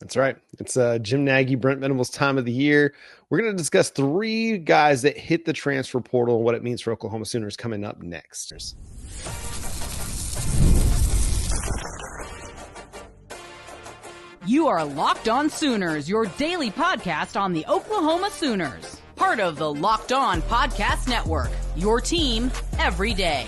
That's right. It's Jim Nagy, Brent Venables time of the year. We're going to discuss 3 guys that hit the transfer portal and what it means for Oklahoma Sooners coming up next. You are Locked On Sooners, your daily podcast on the Oklahoma Sooners. Part of the Locked On Podcast Network, your team every day.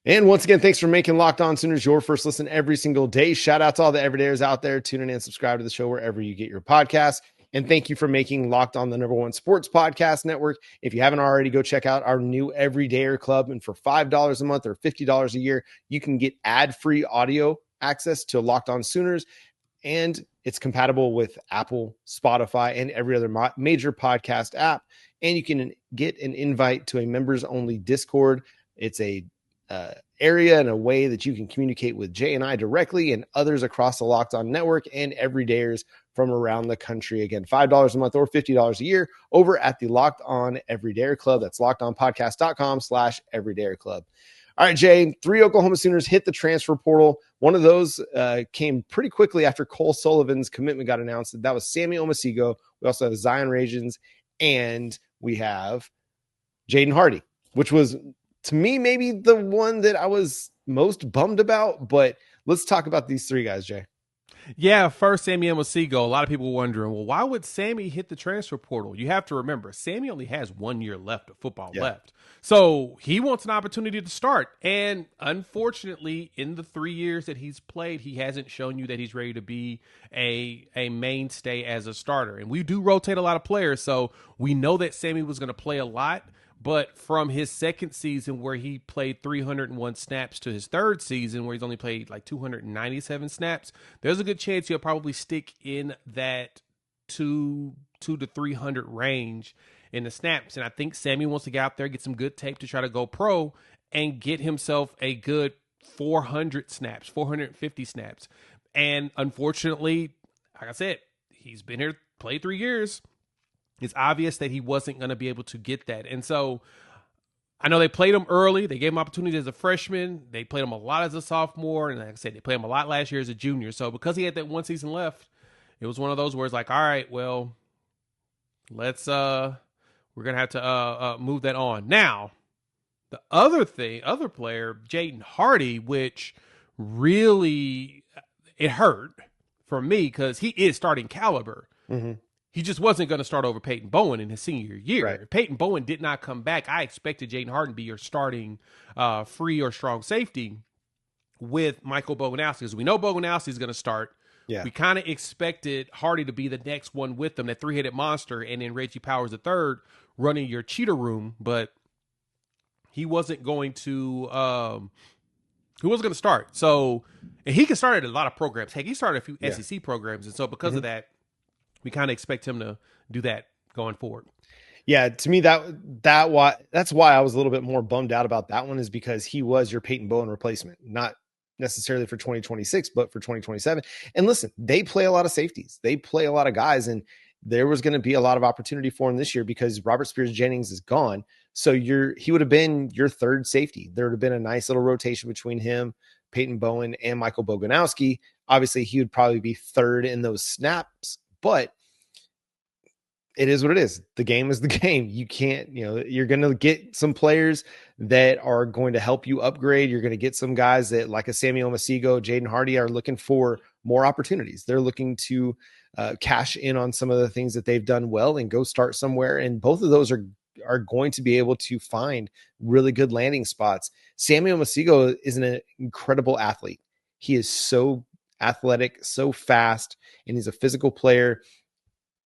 And once again, thanks for making Locked On Sooners your first listen every single day. Shout out to all the everydayers out there tuning in, subscribe to the show wherever you get your podcasts. And thank you for making Locked On the #1 sports podcast network. If you haven't already, go check out our new Everydayer Club. And for $5 a month or $50 a year, you can get ad-free audio access to Locked On Sooners. And it's compatible with Apple, Spotify, and every other major podcast app. And you can get an invite to a members-only Discord. It's a area and a way that you can communicate with Jay and I directly and others across the Locked On network and everydayers from around the country. Again, $5 a month or $50 a year over at the Locked On Everydayer Club. That's lockedonpodcast.com/everydayer club. All right, Jay, 3 Oklahoma Sooners hit the transfer portal. One of those came pretty quickly after Cole Sullivan's commitment got announced. That was Sammy Omosigho. We also have Zion Ragins, and we have Jaden Hardy, which was, to me, maybe the one that I was most bummed about. But let's talk about these 3 guys, Jay. Yeah, first, Sammy Omosigho. A lot of people wondering, well, why would Sammy hit the transfer portal? You have to remember, Sammy only has 1 year left of football left. So he wants an opportunity to start. And unfortunately, in the 3 years that he's played, he hasn't shown you that he's ready to be a mainstay as a starter. And we do rotate a lot of players, so we know that Sammy was going to play a lot. But from his second season where he played 301 snaps to his third season where he's only played like 297 snaps, there's a good chance he'll probably stick in that 200 to 300 range in the snaps. And I think Sammy wants to get out there, get some good tape to try to go pro and get himself a good 400 snaps, 450 snaps. And unfortunately, like I said, he's been here, played 3 years. It's obvious that he wasn't going to be able to get that. And so I know they played him early. They gave him opportunity as a freshman. They played him a lot as a sophomore. And like I said, they played him a lot last year as a junior. So because he had that 1 season left, it was one of those where it's like, all right, well, let's, we're going to have to move that on. Now, the other player, Jaden Hardy, which really, it hurt for me because he is starting caliber. Mm-hmm. He just wasn't going to start over Peyton Bowen in his senior year. Right. If Peyton Bowen did not come back, I expected Jaden Hardy to be your starting free or strong safety with Michael Boganowski. Because we know Boganowski is going to start. Yeah. We kind of expected Hardy to be the next one with them, that 3-headed monster, and then Reggie Powers III running your cheater room. But he wasn't going to start. So, and he can start at a lot of programs. Heck, he started a few SEC programs. And so because of that, we kind of expect him to do that going forward. Yeah, to me, that's why I was a little bit more bummed out about that one, is because he was your Peyton Bowen replacement, not necessarily for 2026, but for 2027. And listen, they play a lot of safeties. They play a lot of guys, and there was going to be a lot of opportunity for him this year because Robert Spears-Jennings is gone. So he would have been your third safety. There would have been a nice little rotation between him, Peyton Bowen, and Michael Boganowski. Obviously, he would probably be third in those snaps, but it is what it is. The game is the game. You can't, you're going to get some players that are going to help you upgrade. You're going to get some guys that, like a Sammy Omosigho, Jaden Hardy, are looking for more opportunities. They're looking to cash in on some of the things that they've done well and go start somewhere. And both of those are going to be able to find really good landing spots. Sammy Omosigho is an incredible athlete. He is so athletic, so fast, and he's a physical player,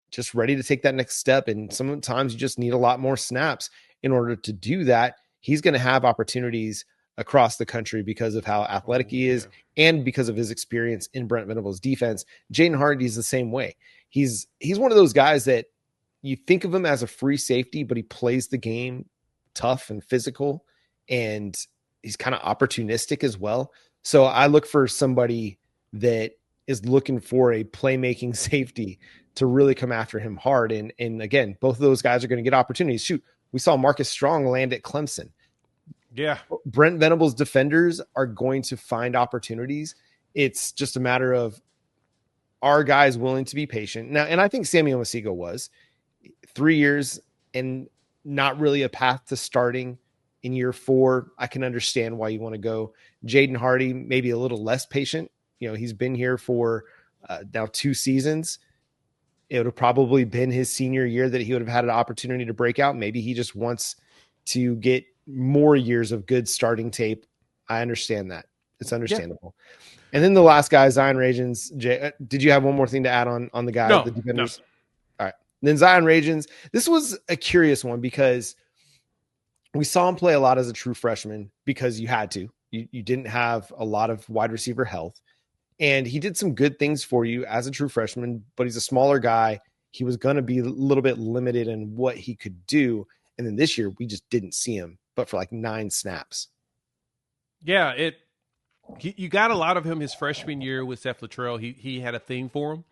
just ready to take that next step. And sometimes you just need a lot more snaps in order to do that. He's going to have opportunities across the country because of how athletic he is and because of his experience in Brent Venables' defense. Jaden Hardy is the same way. He's one of those guys that you think of him as a free safety, but he plays the game tough and physical, and he's kind of opportunistic as well. So I look for somebody that is looking for a playmaking safety to really come after him hard. And again, both of those guys are going to get opportunities. Shoot, we saw Marcus Strong land at Clemson. Yeah. Brent Venables' defenders are going to find opportunities. It's just a matter of are guys willing to be patient now? And I think Sammy Omosigho was 3 years and not really a path to starting in year 4. I can understand why you want to go. Jaden Hardy, maybe a little less patient. He's been here for now 2 seasons. It would have probably been his senior year that he would have had an opportunity to break out. Maybe he just wants to get more years of good starting tape. I understand that. It's understandable. Yeah. And then the last guy, Zion Ragins. Did you have one more thing to add on the guy? No, the defenders? No. All right. Then Zion Ragins. This was a curious one because we saw him play a lot as a true freshman because you had to. You didn't have a lot of wide receiver health. And he did some good things for you as a true freshman, but he's a smaller guy. He was going to be a little bit limited in what he could do. And then this year, we just didn't see him, but for like 9 snaps. Yeah, you got a lot of him his freshman year with Seth Luttrell. He had a thing for him,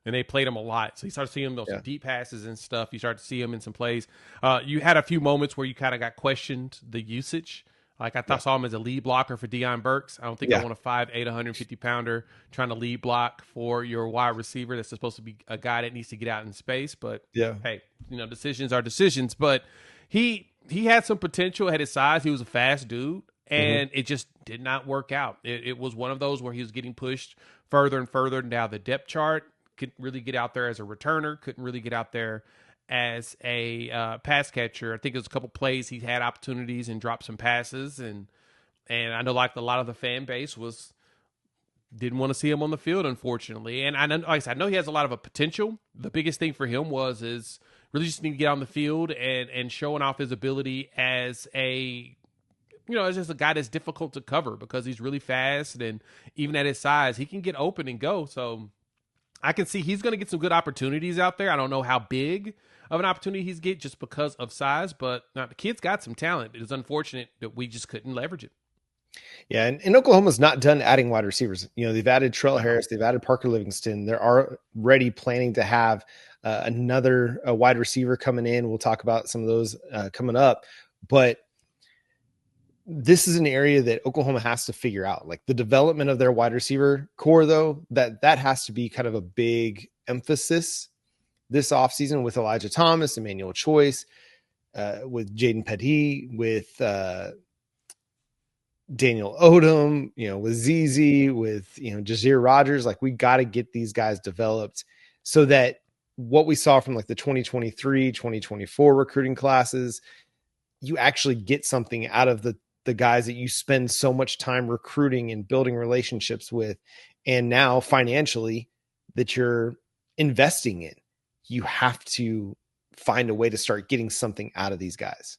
and they played him a lot. So you started seeing him those deep passes and stuff. You started to see him in some plays. You had a few moments where you kind of got questioned the usage. Like I saw him as a lead blocker for Deion Burks. I don't think I want a 5'8", 150-pounder trying to lead block for your wide receiver. That's supposed to be a guy that needs to get out in space. But hey, decisions are decisions. But he had some potential at his size. He was a fast dude, and it just did not work out. It was one of those where he was getting pushed further and further down the depth chart. Couldn't really get out there as a returner. Couldn't really get out there as a pass catcher. I think it was a couple plays he had opportunities and dropped some passes, and I know like a lot of the fan base didn't want to see him on the field, unfortunately. And I know, like I said, I know he has a lot of a potential. The biggest thing for him is really just need to get on the field and showing off his ability as as just a guy that's difficult to cover because he's really fast, and even at his size, he can get open and go. So I can see he's going to get some good opportunities out there. I don't know how big of an opportunity he's get just because of size, but the kid's got some talent. It is unfortunate that we just couldn't leverage it. Yeah, and Oklahoma's not done adding wide receivers. They've added Trell Harris, they've added Parker Livingston. They're already planning to have another wide receiver coming in. We'll talk about some of those coming up, but this is an area that Oklahoma has to figure out. Like the development of their wide receiver core, though, that has to be kind of a big emphasis this offseason with Elijah Thomas, Emmanuel Choice, with Jaden Hardy, with Daniel Odom, with ZZ, with, Jazeer Rogers. Like we got to get these guys developed so that what we saw from like the 2023, 2024 recruiting classes, you actually get something out of the guys that you spend so much time recruiting and building relationships with. And now financially that you're investing in, you have to find a way to start getting something out of these guys.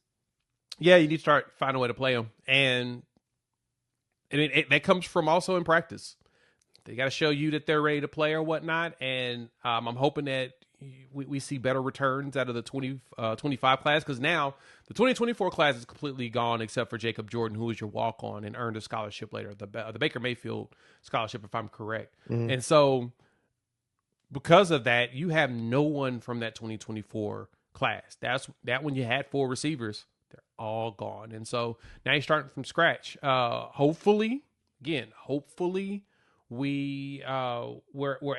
Yeah, you need to start finding a way to play them. And that comes from also in practice. They got to show you that they're ready to play or whatnot. And I'm hoping that we see better returns out of the 25 class, because now the 2024 class is completely gone except for Jacob Jordan, who was your walk-on and earned a scholarship later, the Baker Mayfield scholarship, if I'm correct. And so because of that, you have no one from that 2024 class. That when you had 4 receivers, they're all gone. And so now you're starting from scratch. Hopefully we're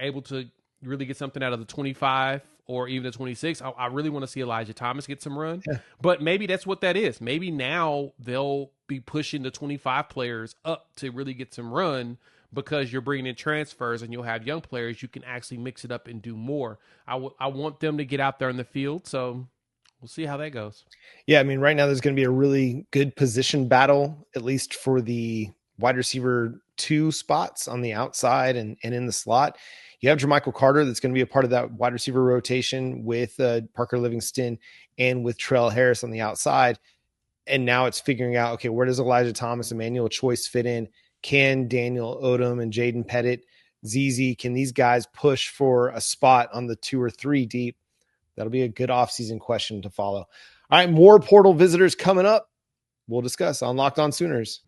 able to really get something out of the 25 or even the 26. I really want to see Elijah Thomas get some run, but maybe that's what that is. Maybe now they'll be pushing the 25 players up to really get some run because you're bringing in transfers and you'll have young players. You can actually mix it up and do more. I want them to get out there in the field. So we'll see how that goes. Yeah. I mean, right now there's going to be a really good position battle, at least for the wide receiver 2 spots on the outside and in the slot. You have Jermichael Carter that's going to be a part of that wide receiver rotation with Parker Livingston and with Trell Harris on the outside. And now it's figuring out, okay, where does Elijah Thomas, Emmanuel Choice fit in? Can Daniel Odom and Jaden Pettit, ZZ, can these guys push for a spot on the 2 or 3 deep? That'll be a good offseason question to follow. All right, more portal visitors coming up. We'll discuss on Locked On Sooners.